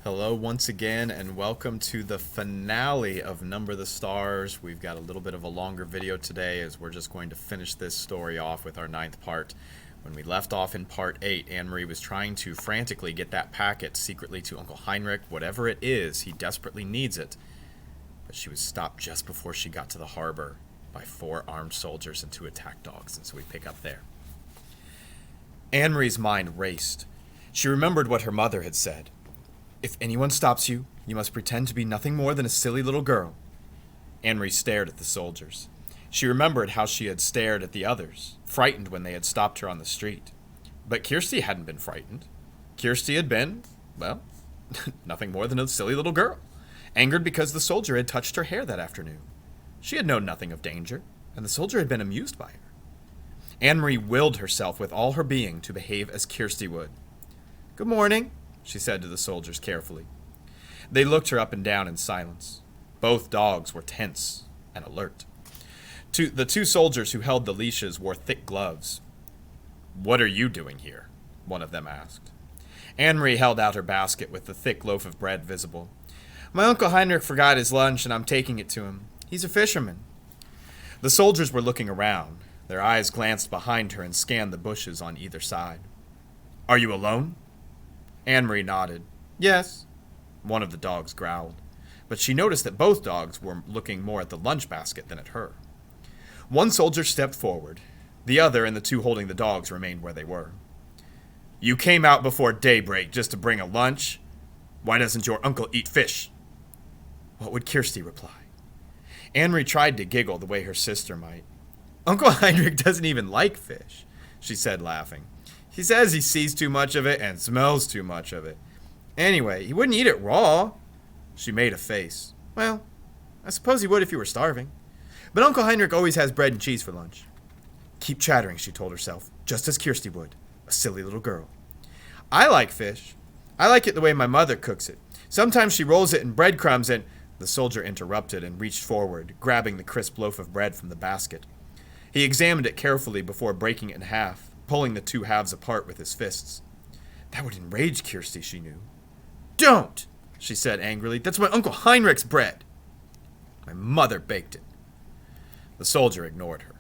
Hello once again, and welcome to the finale of Number the Stars. We've got a little bit of a longer video today as we're just going to finish this story off with our ninth part. When we left off in part 8, Anne-Marie was trying to frantically get that packet secretly to Uncle Heinrich. Whatever it is, he desperately needs it. But she was stopped just before she got to the harbor by 4 armed soldiers and 2 attack dogs, and so we pick up there. Anne-Marie's mind raced. She remembered what her mother had said. If anyone stops you, you must pretend to be nothing more than a silly little girl. Anne-Marie stared at the soldiers. She remembered how she had stared at the others, frightened when they had stopped her on the street. But Kirsty hadn't been frightened. Kirsty had been, well, nothing more than a silly little girl, angered because the soldier had touched her hair that afternoon. She had known nothing of danger, and the soldier had been amused by her. Anne-Marie willed herself with all her being to behave as Kirsty would. "Good morning," she said to the soldiers carefully. They looked her up and down in silence. Both dogs were tense and alert. The 2 soldiers who held the leashes wore thick gloves. "What are you doing here?" one of them asked. Anne-Marie held out her basket with the thick loaf of bread visible. "My Uncle Heinrich forgot his lunch, and I'm taking it to him. He's a fisherman." The soldiers were looking around. Their eyes glanced behind her and scanned the bushes on either side. "Are you alone?" Anne-Marie nodded. "Yes." One of the dogs growled, but she noticed that both dogs were looking more at the lunch basket than at her. One soldier stepped forward. The other and the 2 holding the dogs remained where they were. "You came out before daybreak just to bring a lunch? Why doesn't your uncle eat fish?" What would Kirsty reply? Anne-Marie tried to giggle the way her sister might. "Uncle Heinrich doesn't even like fish," she said, laughing. "He says he sees too much of it and smells too much of it. Anyway, he wouldn't eat it raw." She made a face. "Well, I suppose he would if he were starving. But Uncle Heinrich always has bread and cheese for lunch." Keep chattering, she told herself, just as Kirsty would, a silly little girl. "I like fish. I like it the way my mother cooks it. Sometimes she rolls it in breadcrumbs and—" The soldier interrupted and reached forward, grabbing the crisp loaf of bread from the basket. He examined it carefully before breaking it in half, pulling the 2 halves apart with his fists. That would enrage Kirsty, she knew. "Don't!" she said angrily. "That's my Uncle Heinrich's bread. My mother baked it." The soldier ignored her.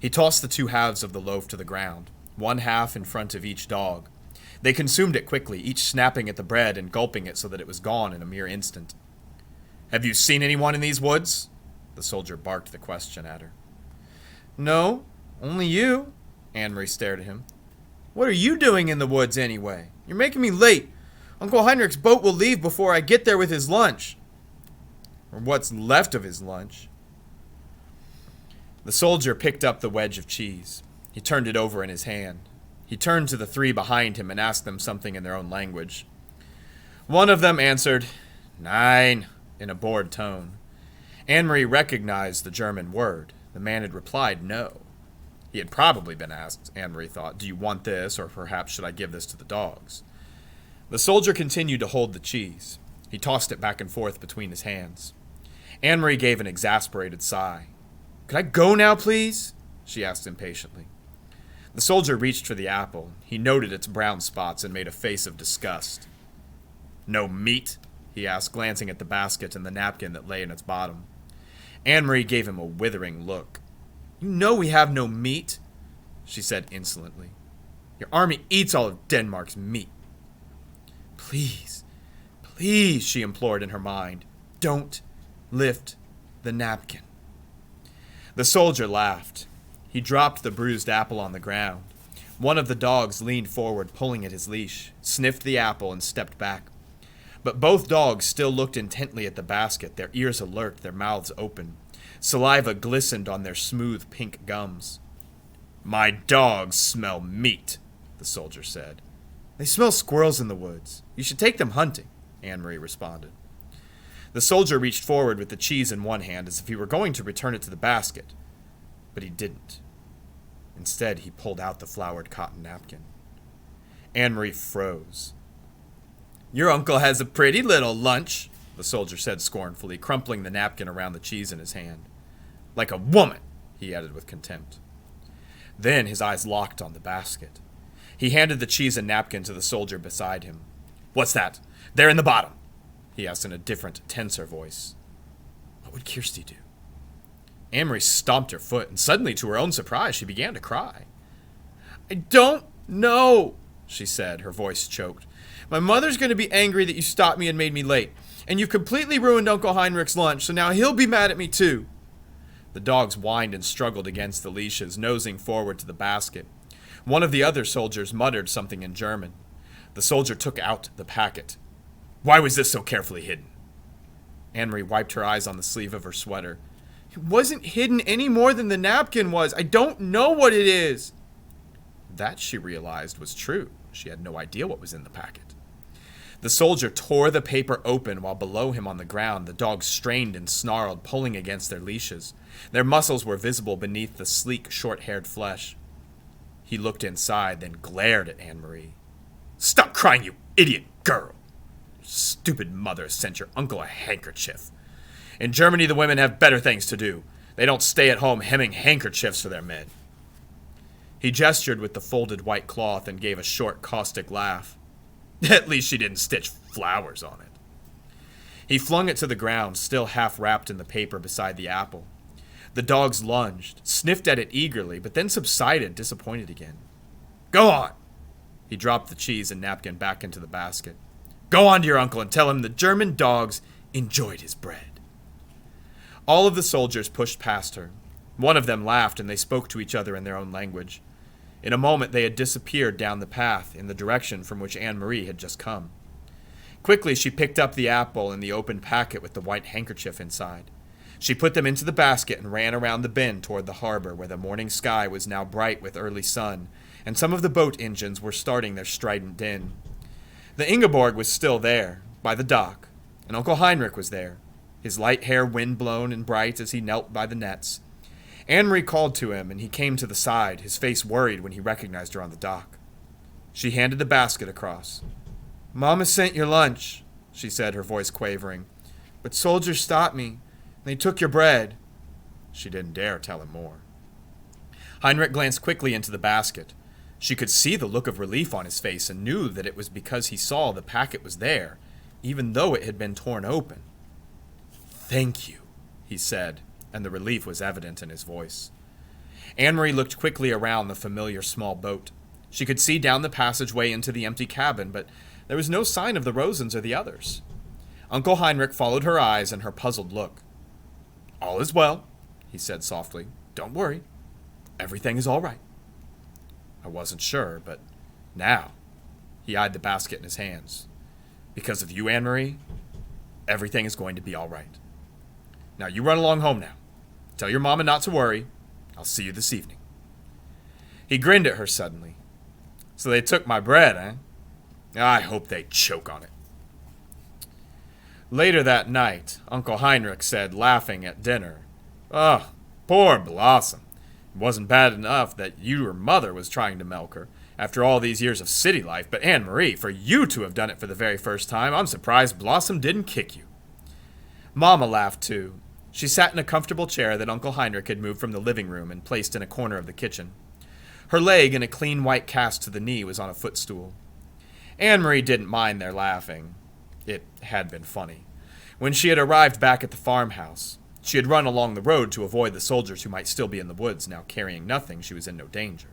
He tossed the 2 halves of the loaf to the ground, 1 half in front of each dog. They consumed it quickly, each snapping at the bread and gulping it so that it was gone in a mere instant. "Have you seen anyone in these woods?" The soldier barked the question at her. "No, only you." Anne-Marie stared at him. "What are you doing in the woods anyway? You're making me late. Uncle Heinrich's boat will leave before I get there with his lunch." "Or what's left of his lunch." The soldier picked up the wedge of cheese. He turned it over in his hand. He turned to the 3 behind him and asked them something in their own language. One of them answered, "Nein," in a bored tone. Anne-Marie recognized the German word. The man had replied no. He had probably been asked, Anne-Marie thought, "Do you want this, or perhaps should I give this to the dogs?" The soldier continued to hold the cheese. He tossed it back and forth between his hands. Anne-Marie gave an exasperated sigh. "Could I go now, please?" she asked impatiently. The soldier reached for the apple. He noted its brown spots and made a face of disgust. "No meat?" he asked, glancing at the basket and the napkin that lay in its bottom. Anne-Marie gave him a withering look. "You know we have no meat," she said insolently. "Your army eats all of Denmark's meat." "Please, please," she implored in her mind, "don't lift the napkin." The soldier laughed. He dropped the bruised apple on the ground. One of the dogs leaned forward, pulling at his leash, sniffed the apple, and stepped back. But both dogs still looked intently at the basket, their ears alert, their mouths open. Saliva glistened on their smooth pink gums. "My dogs smell meat," the soldier said. "They smell squirrels in the woods. You should take them hunting," Anne-Marie responded. The soldier reached forward with the cheese in one hand as if he were going to return it to the basket, but he didn't. Instead, he pulled out the flowered cotton napkin. Anne-Marie froze. "Your uncle has a pretty little lunch," the soldier said scornfully, crumpling the napkin around the cheese in his hand. "Like a woman," he added with contempt. Then his eyes locked on the basket. He handed the cheese and napkin to the soldier beside him. What's that? They're in the bottom, he asked in a different, tenser voice. What would Kirsty do? Anne-Marie stomped her foot, and suddenly, to her own surprise, she began to cry. I don't know, she said, her voice choked. My mother's going to be angry that you stopped me and made me late. And you've completely ruined Uncle Heinrich's lunch, so now he'll be mad at me too. The dogs whined and struggled against the leashes, nosing forward to the basket. One of the other soldiers muttered something in German. The soldier took out the packet. Why was this so carefully hidden? Anne-Marie wiped her eyes on the sleeve of her sweater. It wasn't hidden any more than the napkin was. I don't know what it is. That, she realized, was true. She had no idea what was in the packet. The soldier tore the paper open while below him on the ground the dogs strained and snarled, pulling against their leashes. Their muscles were visible beneath the sleek, short-haired flesh. He looked inside, then glared at Anne-Marie. Stop crying, you idiot girl! Your stupid mother sent your uncle a handkerchief. In Germany, the women have better things to do. They don't stay at home hemming handkerchiefs for their men. He gestured with the folded white cloth and gave a short, caustic laugh. At least she didn't stitch flowers on it. He flung it to the ground, still half wrapped in the paper beside the apple. The dogs lunged, sniffed at it eagerly, but then subsided, disappointed again. Go on! He dropped the cheese and napkin back into the basket. Go on to your uncle and tell him the German dogs enjoyed his bread. All of the soldiers pushed past her. One of them laughed, and they spoke to each other in their own language. In a moment, they had disappeared down the path in the direction from which Anne-Marie had just come. Quickly, she picked up the apple and the open packet with the white handkerchief inside. She put them into the basket and ran around the bend toward the harbor, where the morning sky was now bright with early sun, and some of the boat engines were starting their strident din. The Ingeborg was still there, by the dock, and Uncle Heinrich was there, his light hair wind-blown and bright as he knelt by the nets. Anne-Marie called to him, and he came to the side, his face worried when he recognized her on the dock. She handed the basket across. Mama sent your lunch, she said, her voice quavering. But soldiers stopped me, and they took your bread. She didn't dare tell him more. Heinrich glanced quickly into the basket. She could see the look of relief on his face and knew that it was because he saw the packet was there, even though it had been torn open. Thank you, he said, and the relief was evident in his voice. Anne-Marie looked quickly around the familiar small boat. She could see down the passageway into the empty cabin, but there was no sign of the Rosens or the others. Uncle Heinrich followed her eyes and her puzzled look. All is well, he said softly. Don't worry. Everything is all right. I wasn't sure, but now, he eyed the basket in his hands. Because of you, Anne-Marie, everything is going to be all right. Now you run along home now. Tell your mama not to worry. I'll see you this evening. He grinned at her suddenly. So they took my bread, eh? I hope they choke on it. Later that night, Uncle Heinrich said, laughing at dinner, Oh, poor Blossom. It wasn't bad enough that your mother was trying to milk her after all these years of city life, but Anne-Marie, for you to have done it for the very first time, I'm surprised Blossom didn't kick you. Mama laughed too. She sat in a comfortable chair that Uncle Heinrich had moved from the living room and placed in a corner of the kitchen. Her leg, in a clean white cast to the knee, was on a footstool. Anne-Marie didn't mind their laughing. It had been funny. When she had arrived back at the farmhouse, she had run along the road to avoid the soldiers who might still be in the woods. Now carrying nothing, she was in no danger.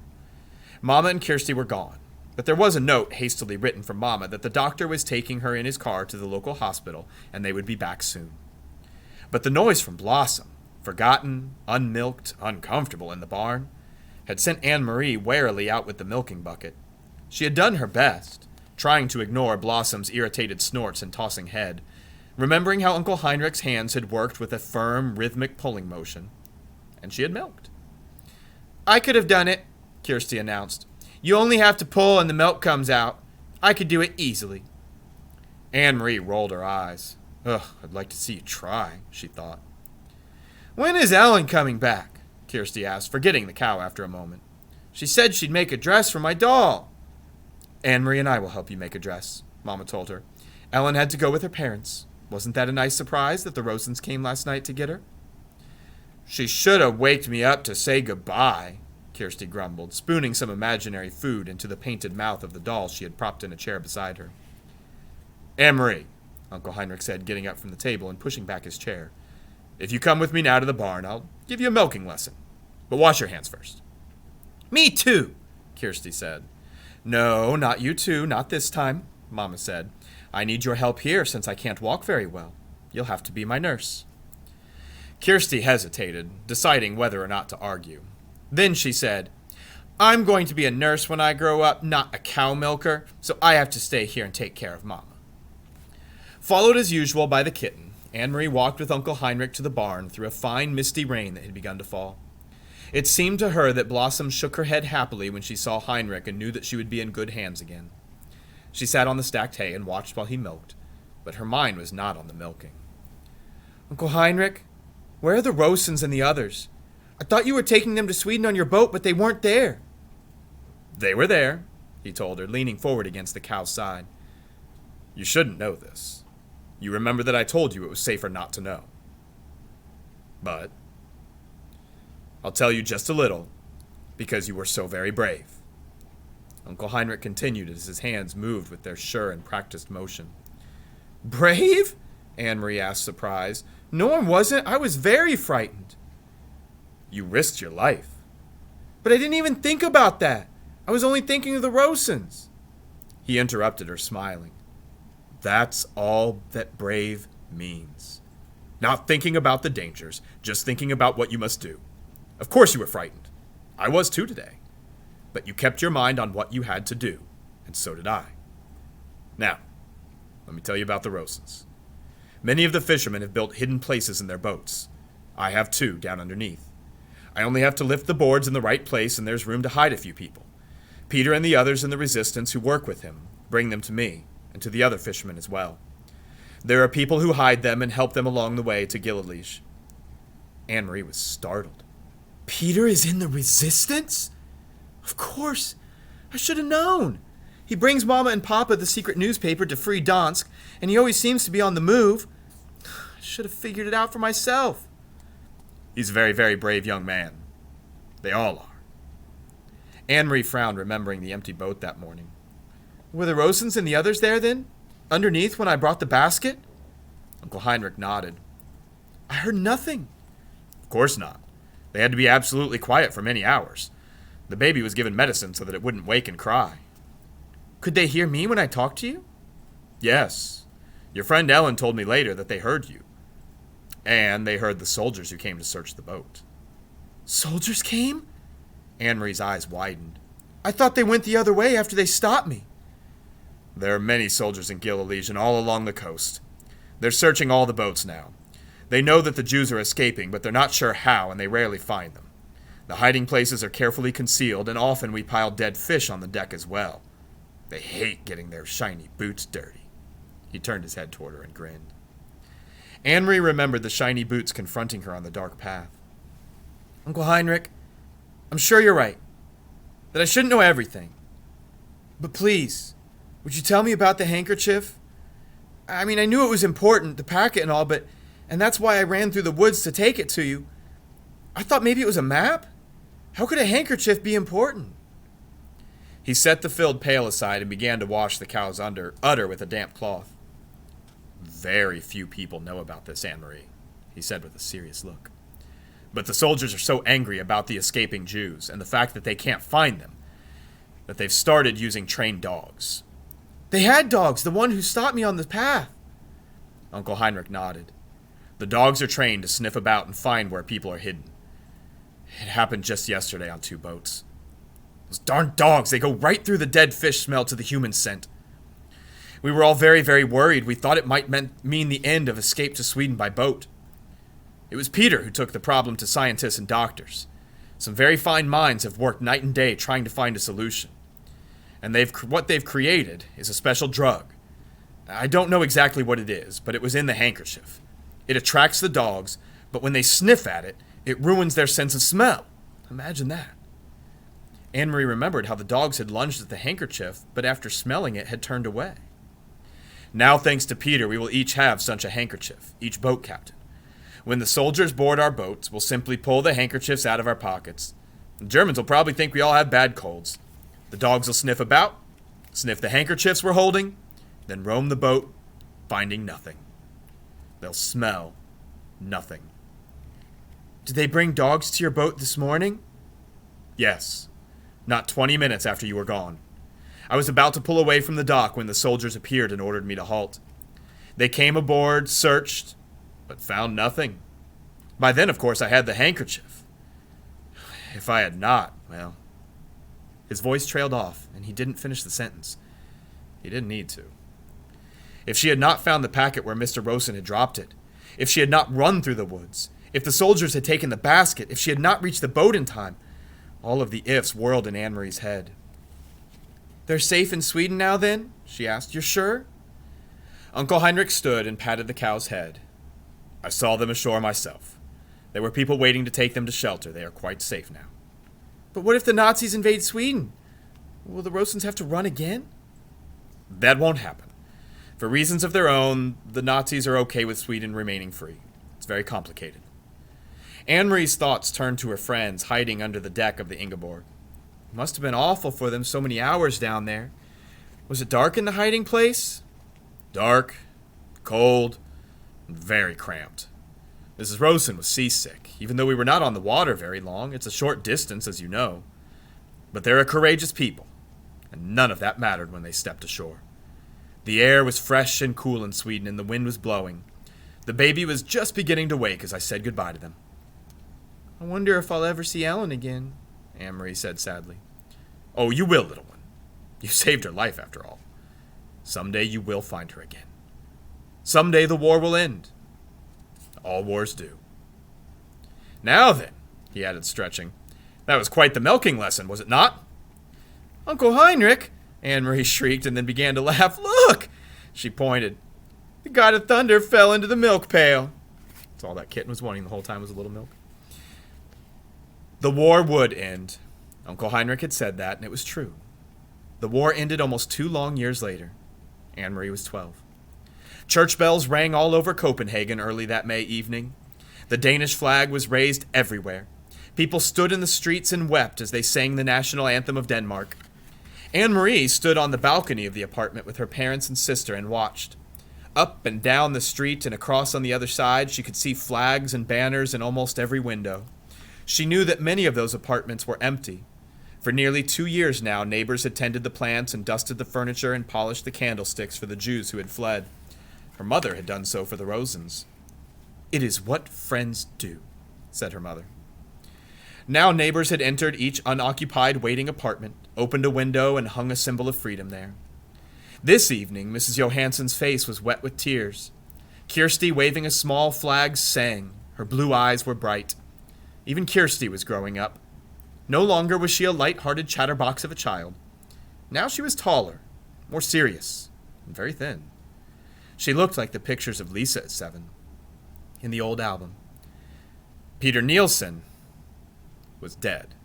Mama and Kirsty were gone, but there was a note hastily written from Mama that the doctor was taking her in his car to the local hospital and they would be back soon. But the noise from Blossom, forgotten, unmilked, uncomfortable in the barn, had sent Anne-Marie warily out with the milking bucket. She had done her best, trying to ignore Blossom's irritated snorts and tossing head, remembering how Uncle Heinrich's hands had worked with a firm, rhythmic pulling motion. And she had milked. I could have done it, Kirsty announced. You only have to pull and the milk comes out. I could do it easily. Anne-Marie rolled her eyes. Ugh, I'd like to see you try, she thought. When is Ellen coming back? Kirsty asked, forgetting the cow after a moment. She said she'd make a dress for my doll. Anne-Marie and I will help you make a dress, Mama told her. Ellen had to go with her parents. Wasn't that a nice surprise that the Rosens came last night to get her? She should have waked me up to say goodbye, Kirsty grumbled, spooning some imaginary food into the painted mouth of the doll she had propped in a chair beside her. Anne-Marie, Uncle Heinrich said, getting up from the table and pushing back his chair. If you come with me now to the barn, I'll give you a milking lesson. But wash your hands first. Me too, Kirsty said. No, not you too, not this time, Mama said. I need your help here since I can't walk very well. You'll have to be my nurse. Kirsty hesitated, deciding whether or not to argue. Then she said, I'm going to be a nurse when I grow up, not a cow milker, so I have to stay here and take care of Mama. Followed as usual by the kitten, Anne-Marie walked with Uncle Heinrich to the barn through a fine misty rain that had begun to fall. It seemed to her that Blossom shook her head happily when she saw Heinrich and knew that she would be in good hands again. She sat on the stacked hay and watched while he milked, but her mind was not on the milking. Uncle Heinrich, where are the Rosens and the others? I thought you were taking them to Sweden on your boat, but they weren't there. They were there, he told her, leaning forward against the cow's side. You shouldn't know this. You remember that I told you it was safer not to know. But I'll tell you just a little, because you were so very brave. Uncle Heinrich continued as his hands moved with their sure and practiced motion. Brave? Anne-Marie asked, surprised. No, I wasn't. I was very frightened. You risked your life. But I didn't even think about that. I was only thinking of the Rosens. He interrupted her, smiling. That's all that brave means. Not thinking about the dangers, just thinking about what you must do. Of course you were frightened. I was too today. But you kept your mind on what you had to do, and so did I. Now, let me tell you about the Rosens. Many of the fishermen have built hidden places in their boats. I have two down underneath. I only have to lift the boards in the right place, and there's room to hide a few people. Peter and the others in the Resistance who work with him bring them to me, and to the other fishermen as well. There are people who hide them and help them along the way to Gillileash. Anne-Marie was startled. Peter is in the Resistance? Of course. I should have known. He brings Mama and Papa the secret newspaper to free Dansk, and he always seems to be on the move. I should have figured it out for myself. He's a very, very brave young man. They all are. Anne-Marie frowned, remembering the empty boat that morning. Were the Rosens and the others there, then? Underneath when I brought the basket? Uncle Heinrich nodded. I heard nothing. Of course not. They had to be absolutely quiet for many hours. The baby was given medicine so that it wouldn't wake and cry. Could they hear me when I talked to you? Yes. Your friend Ellen told me later that they heard you. And they heard the soldiers who came to search the boat. Soldiers came? Anne-Marie's eyes widened. I thought they went the other way after they stopped me. There are many soldiers in Gillileash and all along the coast. They're searching all the boats now. They know that the Jews are escaping, but they're not sure how, and they rarely find them. The hiding places are carefully concealed, and often we pile dead fish on the deck as well. They hate getting their shiny boots dirty. He turned his head toward her and grinned. Anne-Marie remembered the shiny boots confronting her on the dark path. Uncle Heinrich, I'm sure you're right, that I shouldn't know everything. But please, would you tell me about the handkerchief? I mean, I knew it was important, the packet and all, and that's why I ran through the woods to take it to you. I thought maybe it was a map? How could a handkerchief be important? He set the filled pail aside and began to wash the cow's udder with a damp cloth. Very few people know about this, Anne-Marie, he said with a serious look. But the soldiers are so angry about the escaping Jews and the fact that they can't find them that they've started using trained dogs. They had dogs, the one who stopped me on the path. Uncle Heinrich nodded. The dogs are trained to sniff about and find where people are hidden. It happened just yesterday on 2 boats. Those darn dogs, they go right through the dead fish smell to the human scent. We were all very, very worried. We thought it might mean the end of escape to Sweden by boat. It was Peter who took the problem to scientists and doctors. Some very fine minds have worked night and day trying to find a solution. And what they've created is a special drug. I don't know exactly what it is, but it was in the handkerchief. It attracts the dogs, but when they sniff at it, it ruins their sense of smell. Imagine that. Anne-Marie remembered how the dogs had lunged at the handkerchief, but after smelling it had turned away. Now, thanks to Peter, we will each have such a handkerchief, each boat captain. When the soldiers board our boats, we'll simply pull the handkerchiefs out of our pockets. The Germans will probably think we all have bad colds. The dogs will sniff about, sniff the handkerchiefs we're holding, then roam the boat finding nothing. They'll smell nothing. Did they bring dogs to your boat this morning? Yes. Not 20 minutes after you were gone. I was about to pull away from the dock when the soldiers appeared and ordered me to halt. They came aboard, searched, but found nothing. By then, of course, I had the handkerchief. If I had not, well... His voice trailed off, and he didn't finish the sentence. He didn't need to. If she had not found the packet where Mr. Rosen had dropped it, if she had not run through the woods, if the soldiers had taken the basket, if she had not reached the boat in time, all of the ifs whirled in Anne-Marie's head. They're safe in Sweden now, then? She asked. You're sure? Uncle Heinrich stood and patted the cow's head. I saw them ashore myself. There were people waiting to take them to shelter. They are quite safe now. But what if the Nazis invade Sweden? Will the Rosens have to run again? That won't happen. For reasons of their own, the Nazis are okay with Sweden remaining free. It's very complicated. Anne-Marie's thoughts turned to her friends hiding under the deck of the Ingeborg. It must have been awful for them so many hours down there. Was it dark in the hiding place? Dark, cold, and very cramped. Mrs. Rosen was seasick, even though we were not on the water very long. It's a short distance, as you know. But they're a courageous people, and none of that mattered when they stepped ashore. The air was fresh and cool in Sweden, and the wind was blowing. The baby was just beginning to wake as I said goodbye to them. I wonder if I'll ever see Ellen again, Anne-Marie said sadly. Oh, you will, little one. You saved her life, after all. Someday you will find her again. Someday the war will end. All wars do. Now then, he added, stretching. That was quite the milking lesson, was it not? Uncle Heinrich, Anne-Marie shrieked and then began to laugh. Look! She pointed. The god of thunder fell into the milk pail. That's all that kitten was wanting the whole time was a little milk. The war would end. Uncle Heinrich had said that, and it was true. The war ended almost 2 long years later. Anne-Marie was 12. Church bells rang all over Copenhagen early that May evening. The Danish flag was raised everywhere. People stood in the streets and wept as they sang the national anthem of Denmark. Anne-Marie stood on the balcony of the apartment with her parents and sister and watched. Up and down the street and across on the other side, she could see flags and banners in almost every window. She knew that many of those apartments were empty. For nearly 2 years now, neighbors had tended the plants and dusted the furniture and polished the candlesticks for the Jews who had fled. Her mother had done so for the Rosens. It is what friends do, said her mother. Now neighbors had entered each unoccupied waiting apartment, opened a window, and hung a symbol of freedom there. This evening, Mrs. Johansson's face was wet with tears. Kirsty, waving a small flag, sang. Her blue eyes were bright. Even Kirsty was growing up. No longer was she a light-hearted chatterbox of a child. Now she was taller, more serious, and very thin. She looked like the pictures of Lisa at 7 in the old album. Peter Nielsen was dead.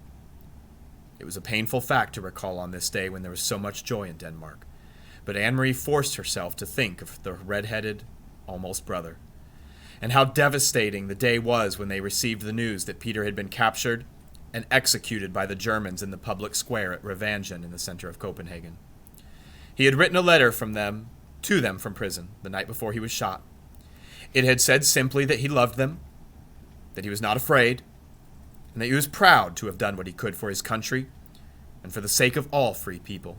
It was a painful fact to recall on this day when there was so much joy in Denmark, but Anne-Marie forced herself to think of the red-headed, almost brother, and how devastating the day was when they received the news that Peter had been captured and executed by the Germans in the public square at Revangen in the center of Copenhagen. He had written a letter to them from prison the night before he was shot. It had said simply that he loved them, that he was not afraid, and that he was proud to have done what he could for his country and for the sake of all free people.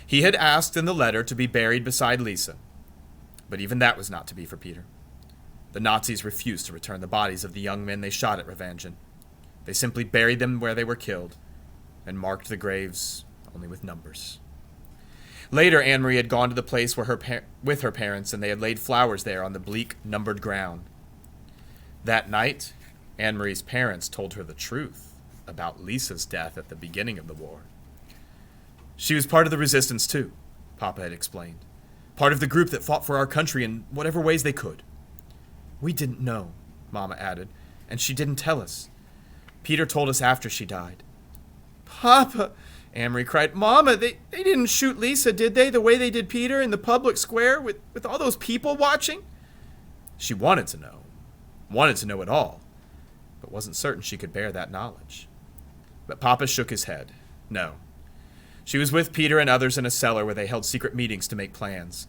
He had asked in the letter to be buried beside Lisa, but even that was not to be for Peter. The Nazis refused to return the bodies of the young men they shot at Revangen. They simply buried them where they were killed and marked the graves only with numbers. Later, Anne-Marie had gone to the place with her parents, and they had laid flowers there on the bleak, numbered ground. That night, Anne-Marie's parents told her the truth about Lisa's death at the beginning of the war. She was part of the resistance, too, Papa had explained. Part of the group that fought for our country in whatever ways they could. We didn't know, Mama added, and she didn't tell us. Peter told us after she died. Papa, Anne-Marie cried, Mama, they didn't shoot Lisa, did they, the way they did Peter in the public square with all those people watching? She wanted to know it all, but wasn't certain she could bear that knowledge. But Papa shook his head. No. She was with Peter and others in a cellar where they held secret meetings to make plans.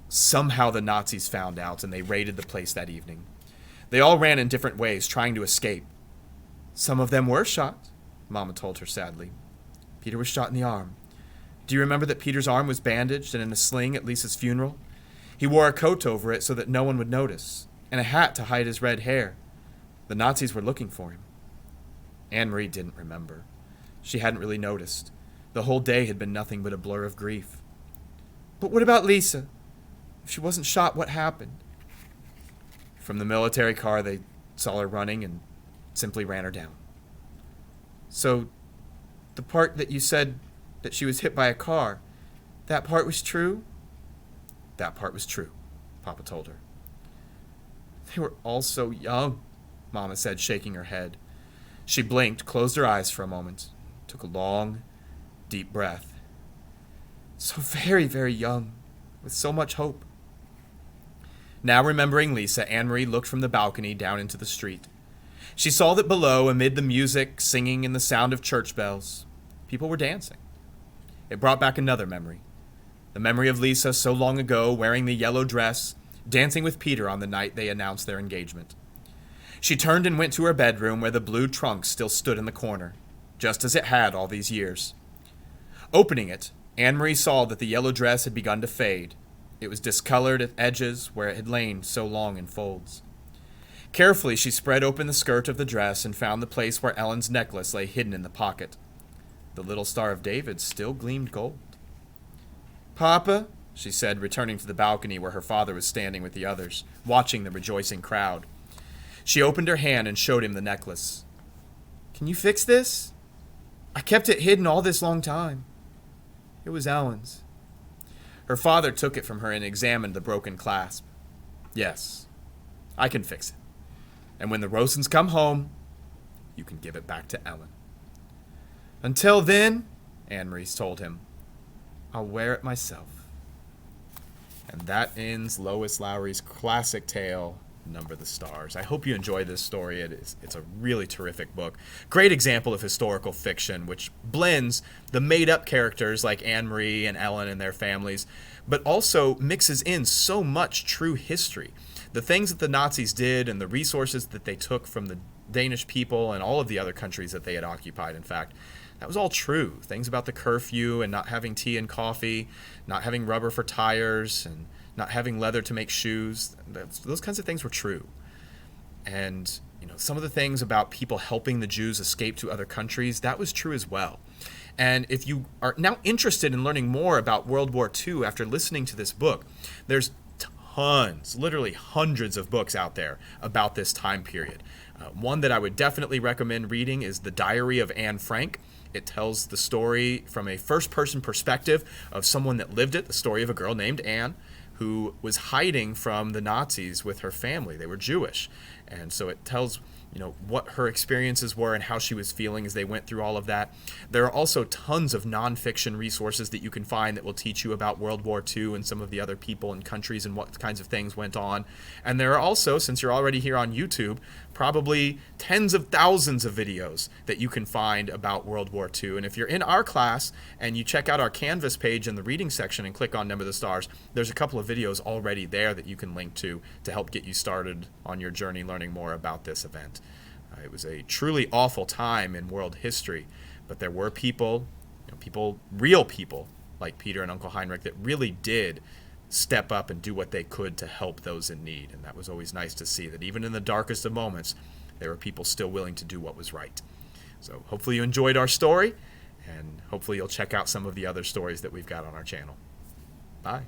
Somehow the Nazis found out and they raided the place that evening. They all ran in different ways, trying to escape. Some of them were shot, Mama told her sadly. Peter was shot in the arm. Do you remember that Peter's arm was bandaged and in a sling at Lisa's funeral? He wore a coat over it so that no one would notice, and a hat to hide his red hair. The Nazis were looking for him. Anne-Marie didn't remember. She hadn't really noticed. The whole day had been nothing but a blur of grief. But what about Lisa? If she wasn't shot, what happened? From the military car, they saw her running and simply ran her down. So, the part that you said that she was hit by a car, that part was true? That part was true, Papa told her. They were all so young, Mama said, shaking her head. She blinked, closed her eyes for a moment, took a long, deep breath. So very, very young, with so much hope. Now remembering Lisa, Anne-Marie looked from the balcony down into the street. She saw that below, amid the music, singing, and the sound of church bells, people were dancing. It brought back another memory. The memory of Lisa so long ago, wearing the yellow dress, dancing with Peter on the night they announced their engagement. She turned and went to her bedroom where the blue trunk still stood in the corner, just as it had all these years. Opening it, Anne-Marie saw that the yellow dress had begun to fade. It was discolored at edges where it had lain so long in folds. Carefully, she spread open the skirt of the dress and found the place where Ellen's necklace lay hidden in the pocket. The little Star of David still gleamed gold. Papa, she said, returning to the balcony where her father was standing with the others, watching the rejoicing crowd. She opened her hand and showed him the necklace. Can you fix this? I kept it hidden all this long time. It was Ellen's. Her father took it from her and examined the broken clasp. Yes, I can fix it. And when the Rosens come home, you can give it back to Ellen. Until then, Anne-Marie told him, I'll wear it myself. And that ends Lois Lowry's classic tale, Number the Stars. I hope you enjoy this story. It's a really terrific book. Great example of historical fiction, which blends the made-up characters like Anne-Marie and Ellen and their families, but also mixes in so much true history. The things that the Nazis did and the resources that they took from the Danish people and all of the other countries that they had occupied, in fact, that was all true. Things about the curfew and not having tea and coffee, not having rubber for tires, and not having leather to make shoes, those kinds of things were true. And some of the things about people helping the Jews escape to other countries, that was true as well. And if you are now interested in learning more about World War II after listening to this book, there's tons, literally hundreds of books out there about this time period. One that I would definitely recommend reading is The Diary of Anne Frank. It tells the story from a first-person perspective of someone that lived it, the story of a girl named Anne, who was hiding from the Nazis with her family. They were Jewish. And so it tells, what her experiences were and how she was feeling as they went through all of that. There are also tons of nonfiction resources that you can find that will teach you about World War II and some of the other people and countries and what kinds of things went on. And there are also, since you're already here on YouTube, probably tens of thousands of videos that you can find about World War II. And if you're in our class and you check out our Canvas page in the reading section and click on Number the Stars, there's a couple of videos already there that you can link to help get you started on your journey learning more about this event. It was a truly awful time in world history, but there were people, real people like Peter and Uncle Heinrich that really did step up and do what they could to help those in need. And that was always nice to see, that even in the darkest of moments, there were people still willing to do what was right. So hopefully you enjoyed our story, and hopefully you'll check out some of the other stories that we've got on our channel. Bye.